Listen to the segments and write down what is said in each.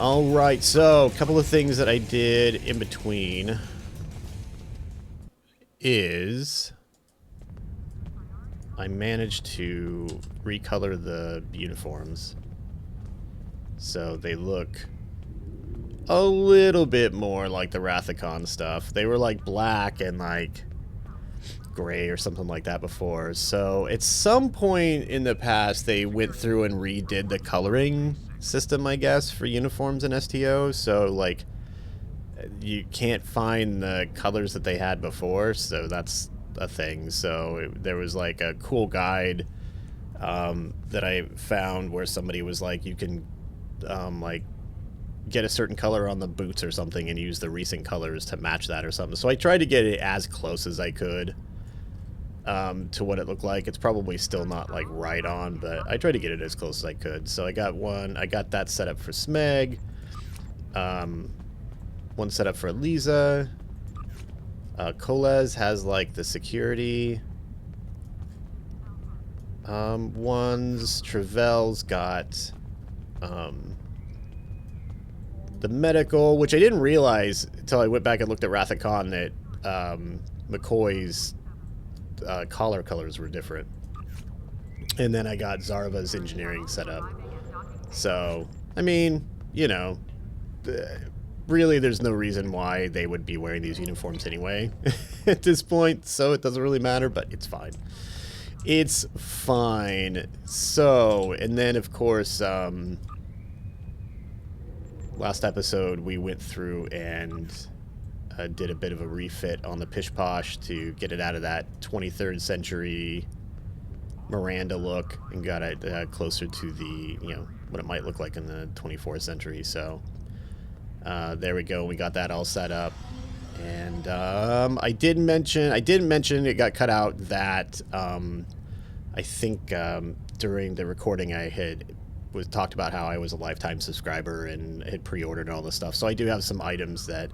Alright, so a couple of things that I did in between is I managed to recolor the uniforms so they look a little bit more like the Rathacon stuff. They were like black and like gray or something like that before. So at some point in the past they went through and redid the coloring system, I guess, for uniforms in STO. So like you can't find the colors that they had before, so that's a thing. So there was like a cool guide that I found where somebody was like, you can like get a certain color on the boots or something and use the recent colors to match that or something. So I tried to get it as close as I could to what it looked like. It's probably still not like right on, but I tried to get it as close as I could. So I got that set up for Smegg. One set up for Lisa. Coles has like the security ones. Trevel's got the medical, which I didn't realize until I went back and looked at Rathacon that McCoy's collar colors were different. And then I got Zarva's engineering set up. So, I mean, you know, really there's no reason why they would be wearing these uniforms anyway at this point, so it doesn't really matter, but it's fine. It's fine. So, and then of course, last episode we went through and did a bit of a refit on the PishPosh to get it out of that 23rd century Miranda look and got it closer to the, you know, what it might look like in the 24th century. So there we go. We got that all set up. And I didn't mention it got cut out that I think during the recording I had talked about how I was a lifetime subscriber and had pre-ordered all this stuff. So I do have some items that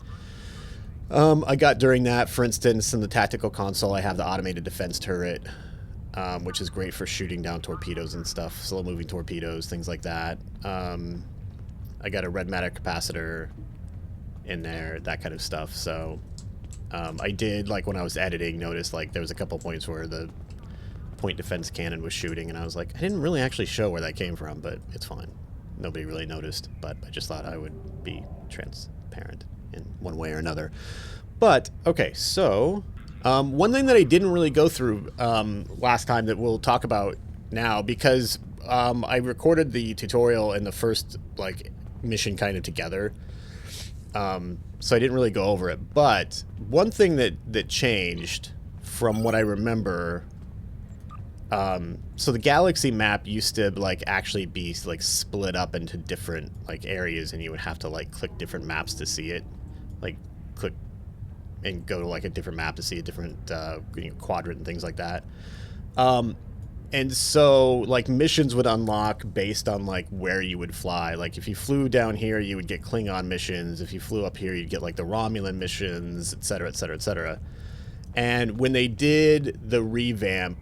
I got during that. For instance, in the tactical console, I have the automated defense turret, which is great for shooting down torpedoes and stuff, slow-moving torpedoes, things like that. I got a red matter capacitor in there, that kind of stuff. So I did, like when I was editing, notice like there was a couple points where the point defense cannon was shooting, and I was like, I didn't really actually show where that came from, but it's fine. Nobody really noticed, but I just thought I would be transparent in one way or another. But, okay, so one thing that I didn't really go through last time that we'll talk about now, because I recorded the tutorial and the first like mission kind of together, so I didn't really go over it. But one thing that changed from what I remember, so the galaxy map used to like actually be like split up into different like areas, and you would have to like click different maps to see it, like click and go to like a different map to see a different quadrant and things like that. And so like missions would unlock based on like where you would fly. Like if you flew down here, you would get Klingon missions. If you flew up here, you'd get like the Romulan missions, etc., etc., etc. And when they did the revamp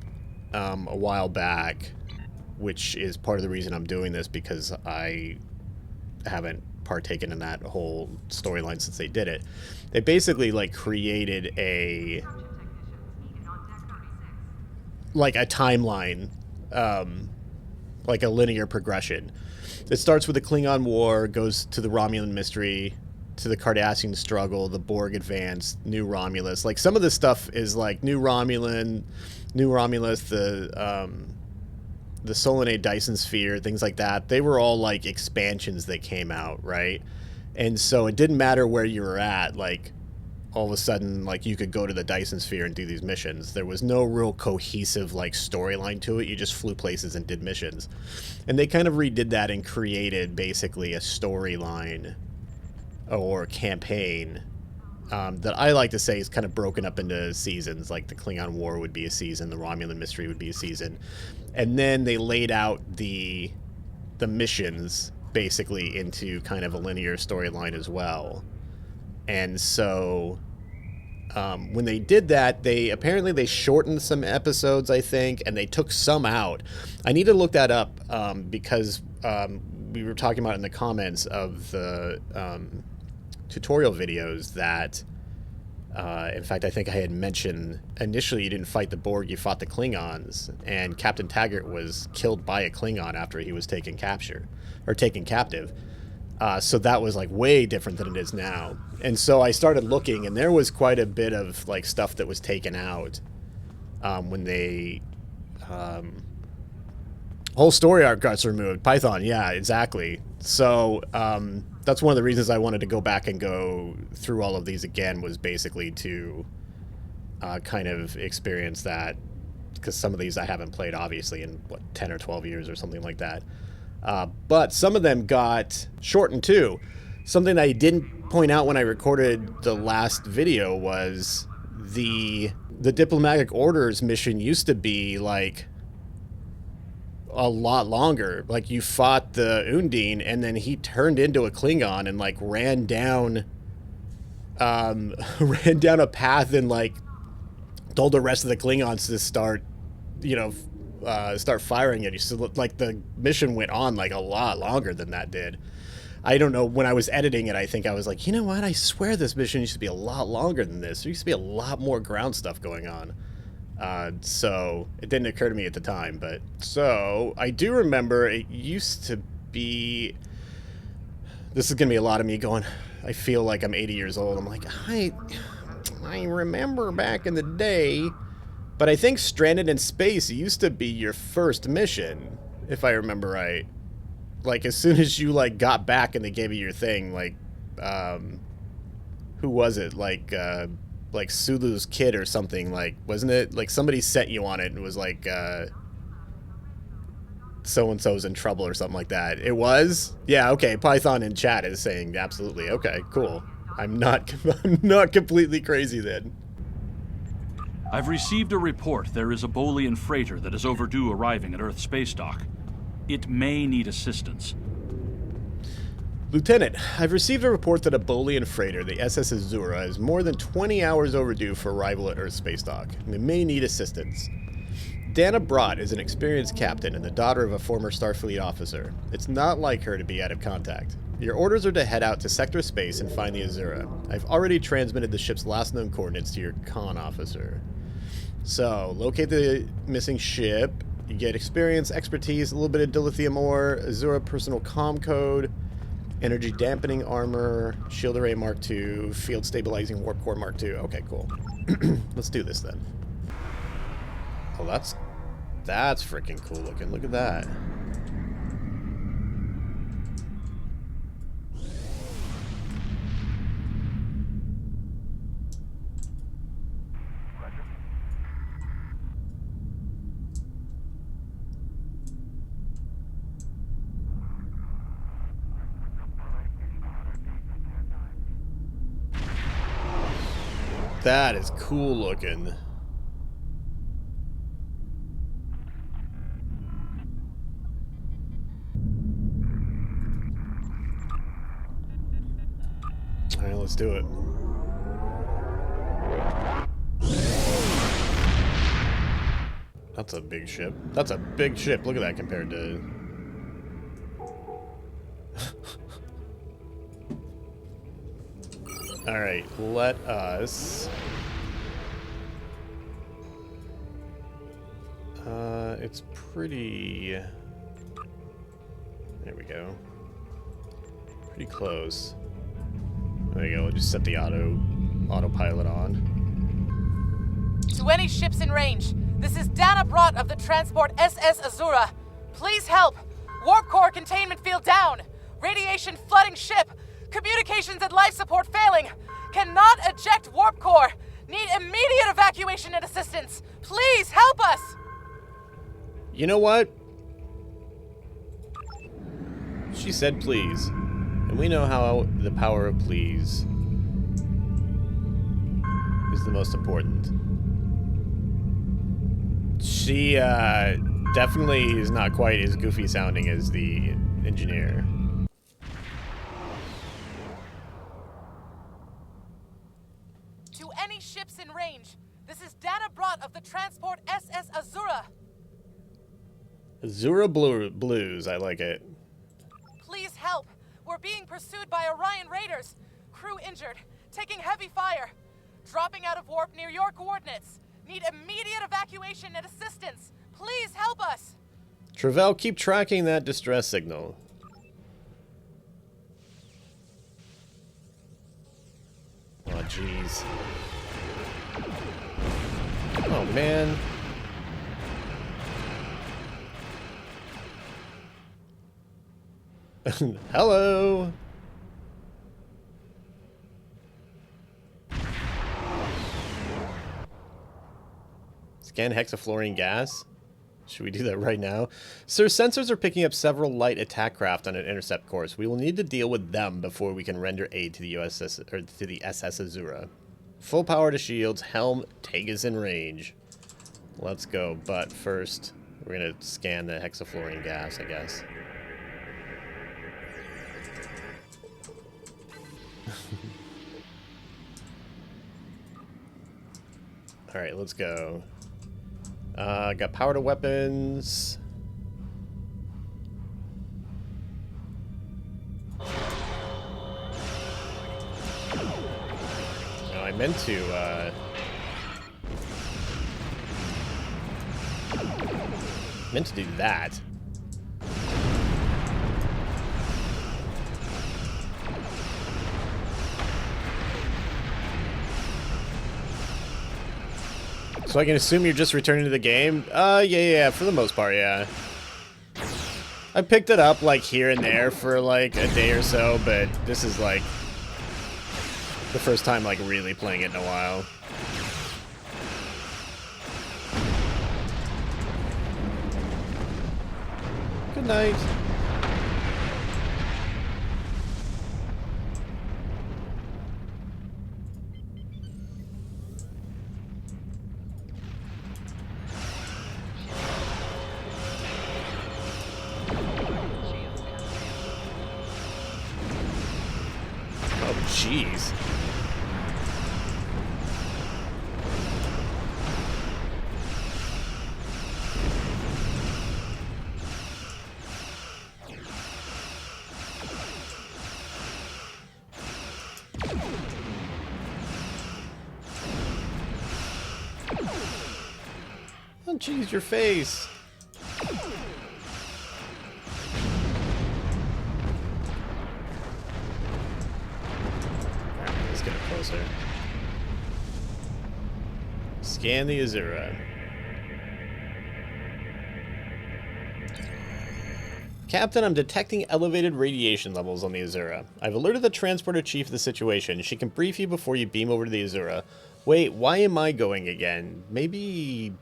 a while back, which is part of the reason I'm doing this, because I haven't partaken in that whole storyline since they did it, they basically like created a timeline, like a linear progression. It starts with the Klingon War, goes to the Romulan Mystery, to the Cardassian Struggle, the Borg Advance, New Romulus. Like some of this stuff is like New Romulus, the Solanae Dyson Sphere, things like that. They were all like expansions that came out, right? And so it didn't matter where you were at, like all of a sudden like you could go to the Dyson Sphere and do these missions. There was no real cohesive like storyline to it. You just flew places and did missions. And they kind of redid that and created basically a storyline or campaign that I like to say is kind of broken up into seasons. Like the Klingon War would be a season, the Romulan Mystery would be a season, and then they laid out the missions basically into kind of a linear storyline as well. And so When they did that, they shortened some episodes, I think, and they took some out. I need to look that up because we were talking about in the comments of the tutorial videos that, in fact, I think I had mentioned initially you didn't fight the Borg, you fought the Klingons, and Captain Taggart was killed by a Klingon after he was taken captive. So that was like way different than it is now. And so I started looking, and there was quite a bit of like stuff that was taken out when they whole story arc got removed. Python, yeah, exactly. So that's one of the reasons I wanted to go back and go through all of these again, was basically to kind of experience that, because some of these I haven't played obviously in what 10 or 12 years or something like that. But some of them got shortened too. Something that I didn't point out when I recorded the last video was the diplomatic orders mission used to be like a lot longer. Like you fought the Undine and then he turned into a Klingon and like ran down a path and like told the rest of the Klingons to start, start firing at you. So like the mission went on like a lot longer than that did. I don't know, when I was editing it, I think I was like, you know what, I swear this mission used to be a lot longer than this. There used to be a lot more ground stuff going on. So it didn't occur to me at the time, but so I do remember it used to be, this is gonna be a lot of me going, I feel like I'm 80 years old. I'm like, I remember back in the day, but I think Stranded in Space used to be your first mission, if I remember right. Like, as soon as you, like, got back and they gave you your thing, like, who was it? Like Sulu's kid or something, like, wasn't it? Like, somebody sent you on it and was like, so-and-so's in trouble or something like that. It was? Yeah, okay, Python in chat is saying absolutely. Okay, cool. I'm not completely crazy then. I've received a report there is a Bolian freighter that is overdue arriving at Earth space dock. It may need assistance. Lieutenant, I've received a report that a Bolian freighter, the SS Azura, is more than 20 hours overdue for arrival at Earth space dock. They may need assistance. Dana Brott is an experienced captain and the daughter of a former Starfleet officer. It's not like her to be out of contact. Your orders are to head out to Sector Space and find the Azura. I've already transmitted the ship's last known coordinates to your con officer. So, locate the missing ship. You get experience, expertise, a little bit of dilithium ore, Azura personal comm code, energy dampening armor, shield array Mark II, field stabilizing warp core Mark II. Okay, cool. Let's do this then. Oh, that's freaking cool looking. Look at that. That is cool looking. Alright, let's do it. That's a big ship. That's a big ship. Look at that compared to... Alright, let us... it's pretty... There we go. Pretty close. There you go, we'll just set the autopilot on. To any ships in range, this is Dana Brott of the transport SS Azura. Please help! Warp core containment field down! Radiation flooding ship! Communications and life support failing! Cannot eject warp core! Need immediate evacuation and assistance! Please help us! You know what? She said please. And we know how the power of please is the most important. She definitely is not quite as goofy sounding as the engineer. To any ship Brott of the transport SS Azura. Azura Blues, I like it. Please help. We're being pursued by Orion raiders. Crew injured, taking heavy fire. Dropping out of warp near your coordinates. Need immediate evacuation and assistance. Please help us. Travell, keep tracking that distress signal. Oh, jeez. Oh, man. Hello. Scan hexafluorine gas. Should we do that right now? Sir, sensors are picking up several light attack craft on an intercept course. We will need to deal with them before we can render aid to the USS or to the SS Azura. Full power to shields. Helm, take us in range. Let's go. But first, we're gonna scan the hexafluorine gas, I guess. All right, let's go. Got power to weapons. No, I meant to do that. So I can assume you're just returning to the game? Yeah, for the most part, yeah. I picked it up, like, here and there for, like, a day or so, but this is, like, the first time, like, really playing it in a while. Good night. Jeez. Oh, jeez, your face. Closer. Scan the Azura. Captain, I'm detecting elevated radiation levels on the Azura. I've alerted the transporter chief of the situation. She can brief you before you beam over to the Azura. Wait, why am I going again? Maybe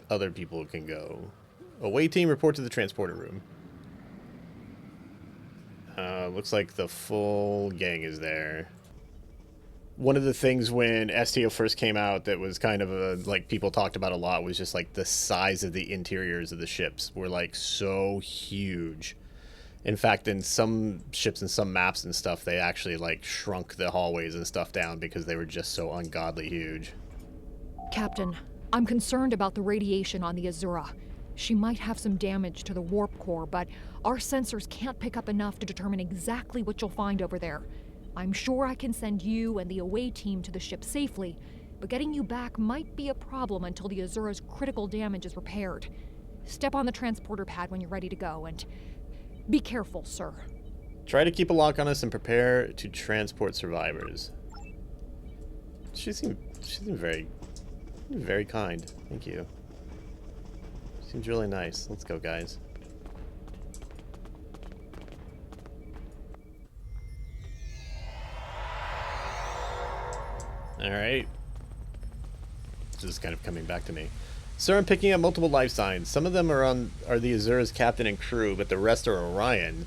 other people can go. Away team, report to the transporter room. Looks like the full gang is there. One of the things when STO first came out that was kind of a, like, people talked about a lot was just, like, the size of the interiors of the ships were, like, so huge. In fact, in some ships and some maps and stuff, they actually, like, shrunk the hallways and stuff down because they were just so ungodly huge. Captain, I'm concerned about the radiation on the Azura. She might have some damage to the warp core, but our sensors can't pick up enough to determine exactly what you'll find over there. I'm sure I can send you and the away team to the ship safely, but getting you back might be a problem until the Azura's critical damage is repaired. Step on the transporter pad when you're ready to go, and be careful, sir. Try to keep a lock on us and prepare to transport survivors. She seemed very kind. Thank you. Seems really nice. Let's go, guys. Alright. This is kind of coming back to me. Sir, I'm picking up multiple life signs. Some of them are the Azura's captain and crew, but the rest are Orion.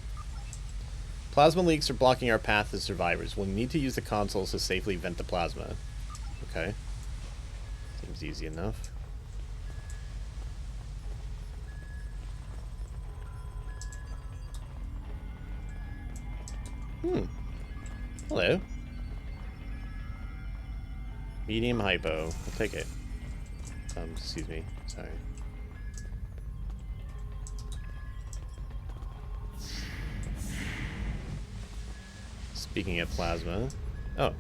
Plasma leaks are blocking our path as survivors. We'll need to use the consoles to safely vent the plasma. Okay. Seems easy enough. Hello. Medium hypo. I'll take it. Excuse me. Sorry. Speaking of plasma. Oh.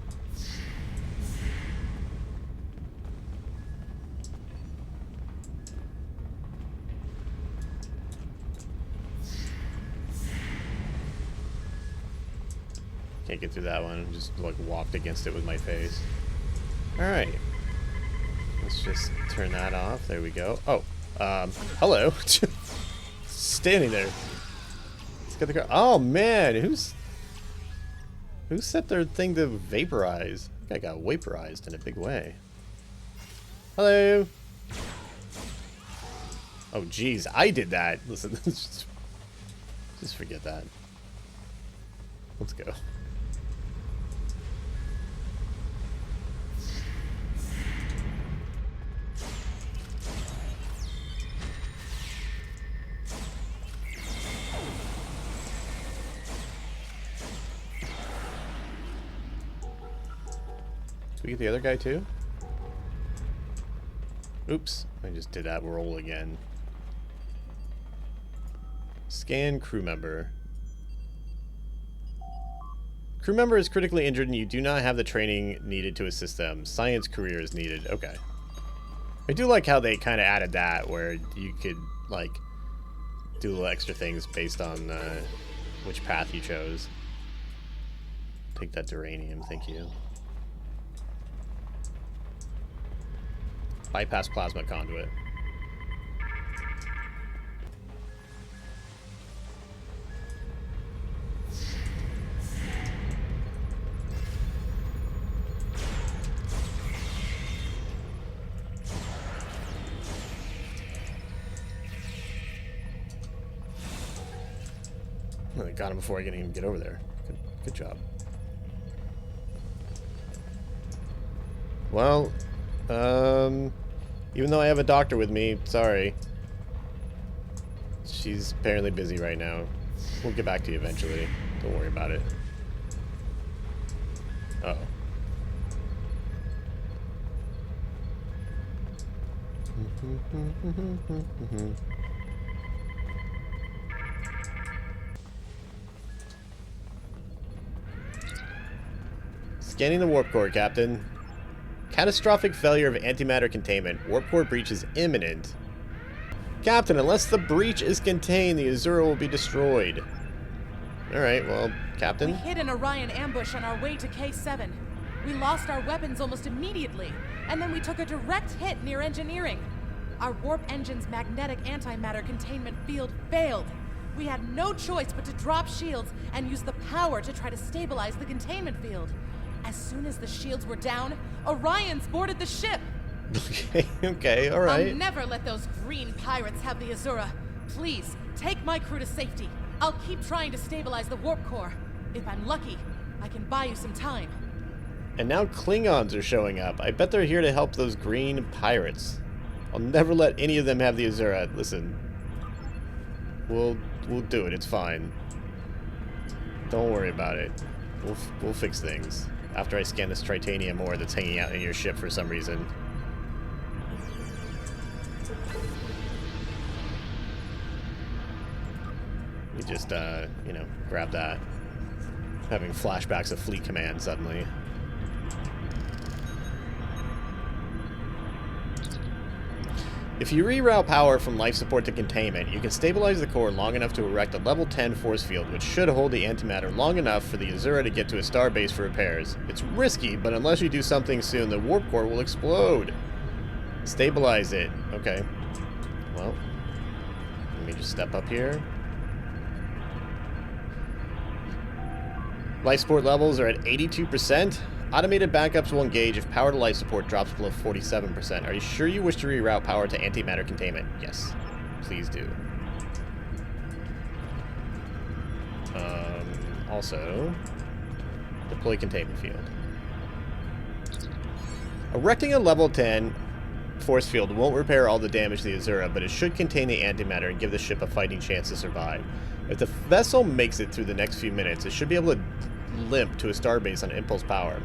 Can't get through that one. Just like walked against it with my face. Alright. Let's just turn that off. There we go. Oh. Hello. Standing there. Let's get the car. Oh man, who set their thing to vaporize? I think I got vaporized in a big way. Hello. Oh geez, I did that. Listen, just forget that. Let's go. Did we get the other guy too? Oops, I just did that roll again. Scan crew member. Crew member is critically injured and you do not have the training needed to assist them. Science career is needed. Okay. I do like how they kind of added that, where you could, like, do little extra things based on which path you chose. Take that duranium, thank you. Bypass plasma conduit. I got him before I can even get over there. Good job. Well, even though I have a doctor with me, sorry. She's apparently busy right now. We'll get back to you eventually. Don't worry about it. Uh-oh. Scanning the warp core, Captain. Catastrophic failure of antimatter containment. Warp core breach is imminent. Captain, unless the breach is contained, the Azura will be destroyed. Alright, well, Captain? We hit an Orion ambush on our way to K7. We lost our weapons almost immediately, and then we took a direct hit near engineering. Our warp engine's magnetic antimatter containment field failed. We had no choice but to drop shields and use the power to try to stabilize the containment field. As soon as the shields were down, Orions boarded the ship. Okay, alright. I'll never let those green pirates have the Azura. Please, take my crew to safety. I'll keep trying to stabilize the warp core. If I'm lucky, I can buy you some time. And now Klingons are showing up. I bet they're here to help those green pirates. I'll never let any of them have the Azura. Listen. We'll do it. It's fine. Don't worry about it. We'll fix things. After I scan this titanium ore that's hanging out in your ship for some reason. You just, you know, grab that. Having flashbacks of Fleet Command suddenly. If you reroute power from life support to containment, you can stabilize the core long enough to erect a level 10 force field, which should hold the antimatter long enough for the Azura to get to a starbase for repairs. It's risky, but unless you do something soon, the warp core will explode. Stabilize it. Okay. Well, let me just step up here. Life support levels are at 82%. Automated backups will engage if power to life support drops below 47%. Are you sure you wish to reroute power to antimatter containment? Yes. Please do. Also, deploy containment field. Erecting a level 10 force field won't repair all the damage to the Azura, but it should contain the antimatter and give the ship a fighting chance to survive. If the vessel makes it through the next few minutes, it should be able to limp to a starbase on impulse power.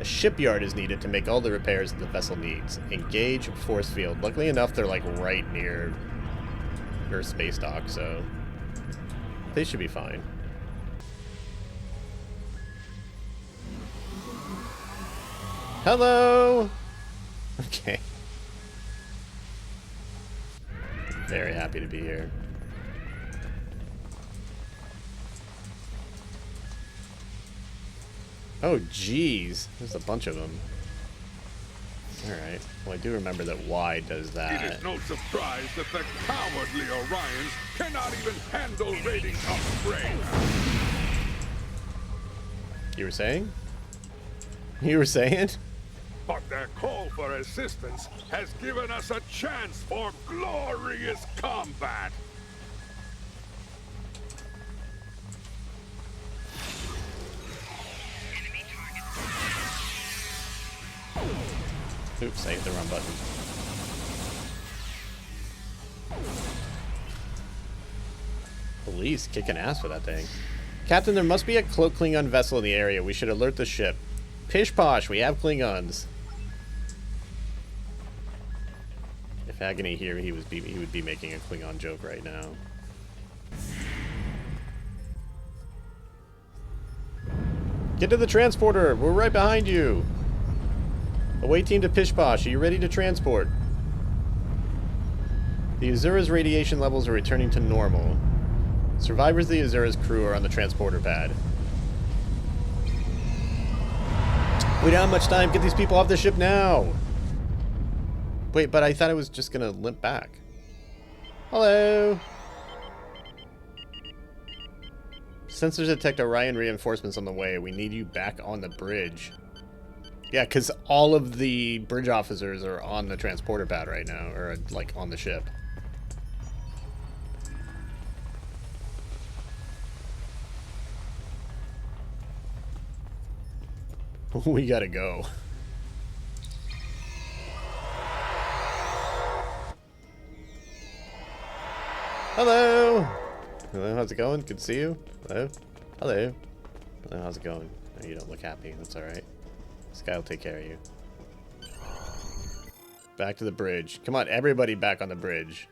A shipyard is needed to make all the repairs that the vessel needs. Engage force field. Luckily enough, they're like right near Earth space dock, so they should be fine. Hello! Okay. Very happy to be here. Oh, geez. There's a bunch of them. Alright. Well, I do remember that Y does that. It is no surprise that the cowardly Orions cannot even handle raiding a freighter. You were saying? You were saying? But their call for assistance has given us a chance for glorious combat. Oops, I hit the wrong button. Police kicking ass for that thing. Captain, there must be a cloaked Klingon vessel in the area. We should alert the ship. PishPosh, we have Klingons. If Agony here, he would be making a Klingon joke right now. Get to the transporter. We're right behind you. Away team to PishPosh. Are you ready to transport? The Azura's radiation levels are returning to normal. Survivors of the Azura's crew are on the transporter pad. We don't have much time. Get these people off the ship now. Wait, but I thought I was just gonna limp back. Hello. Sensors detect Orion reinforcements on the way. We need you back on the bridge. Yeah, because all of the bridge officers are on the transporter pad right now, or like on the ship. We gotta go. Hello! Hello, how's it going? Good to see you. Hello? Hello. Hello, how's it going? Oh, you don't look happy. That's alright. This guy will take care of you. Back to the bridge. Come on, everybody back on the bridge.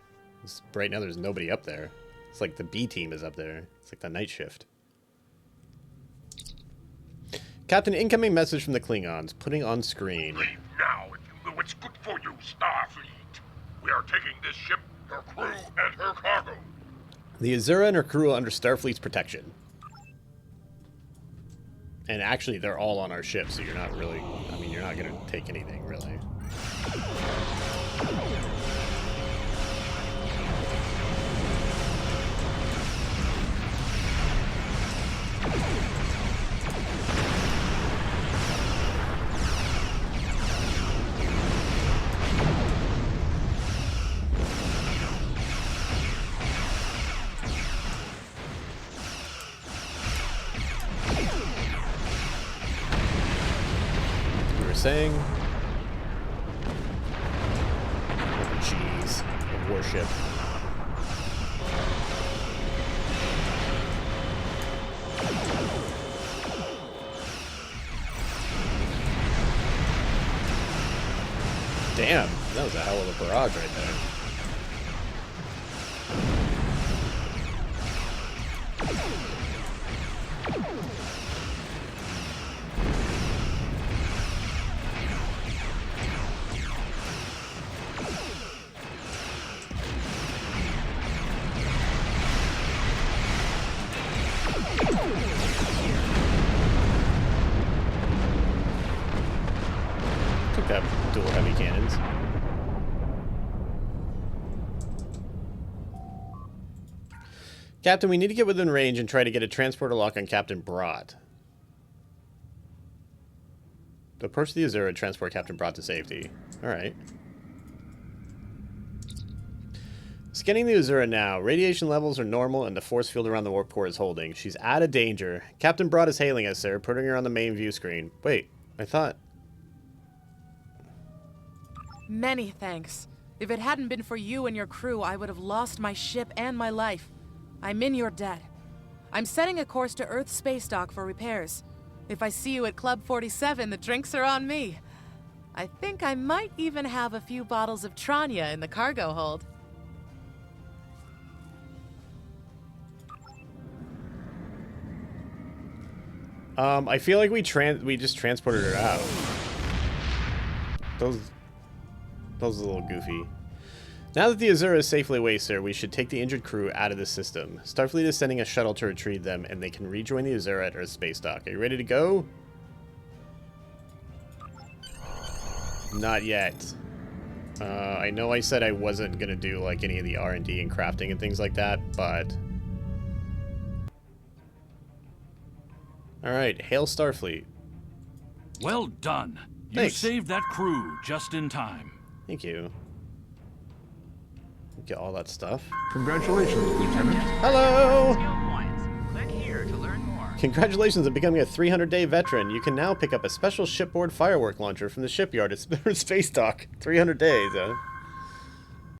Right now there's nobody up there. It's like the B team is up there. It's like the night shift. Captain, incoming message from the Klingons. Putting on screen. Leave now if you know it's good for you, Starfleet. We are taking this ship, her crew, and her cargo. The Azura and her crew are under Starfleet's protection. And actually, they're all on our ship, so you're not really... I mean, you're not going to take anything, really. Saying, oh, jeez, a warship. Damn, that was a hell of a barrage right there. Took out dual heavy cannons. Captain, we need to get within range and try to get a transporter lock on Captain Brott. Approach the Azura and transport Captain Brott to safety. Alright. Scanning the Azura now. Radiation levels are normal and the force field around the warp core is holding. She's out of danger. Captain Brott is hailing us, sir, putting her on the main view screen. Wait, I thought... Many thanks. If it hadn't been for you and your crew, I would have lost my ship and my life. I'm in your debt. I'm setting a course to Earth's space dock for repairs. If I see you at Club 47, the drinks are on me. I think I might even have a few bottles of Tranya in the cargo hold. I feel like we just transported her out. Those are a little goofy. Now that the Azura is safely away, sir, we should take the injured crew out of the system. Starfleet is sending a shuttle to retrieve them, and they can rejoin the Azura at Earth Space Dock. Are you ready to go? Not yet. I know I said I wasn't gonna do like any of the R&D and crafting and things like that, but... Alright, hail Starfleet. Well done. You Thanks. saved that crew just in time. Thank you. Get all that stuff. Congratulations, Lieutenant. Hello! Skill points. Click here to learn more. Congratulations on becoming a 300-day veteran. You can now pick up a special shipboard firework launcher from the shipyard at Space Dock. 300 days, huh?